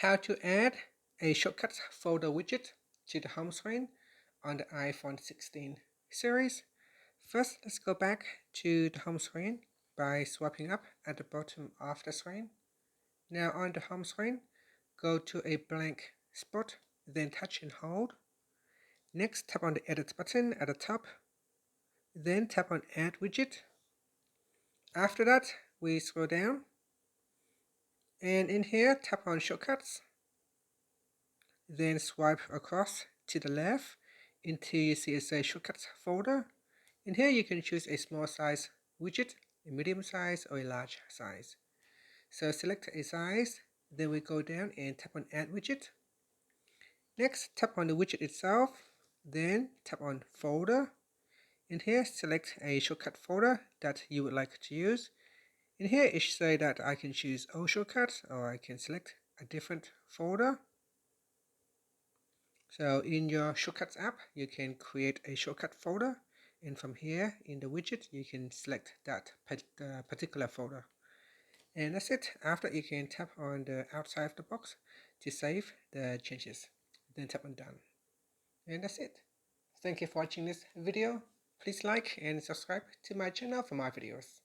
how to add a shortcuts folder widget to the home screen on the iPhone 16 series. First, let's go back to the home screen by swiping up at the bottom of the screen. Now on the home screen, go to a blank spot, then touch and hold. Next, tap on the edit button at the top, then tap on add widget. After that, we scroll down, and in here, tap on shortcuts, then swipe across to the left until you see it says shortcuts folder. In here, you can choose a small size widget, a medium size, or a large size. So select a size, then we go down and tap on add widget. Next, tap on the widget itself, then tap on folder. In here, select a shortcut folder that you would like to use. In here, it should say that I can choose all shortcuts, or I can select a different folder. So in your shortcuts app, you can create a shortcut folder, and from here in the widget, you can select that particular folder. And that's it. After, you can tap on the outside of the box to save the changes. Then tap on done. And that's it. Thank you for watching this video. Please like and subscribe to my channel for more videos.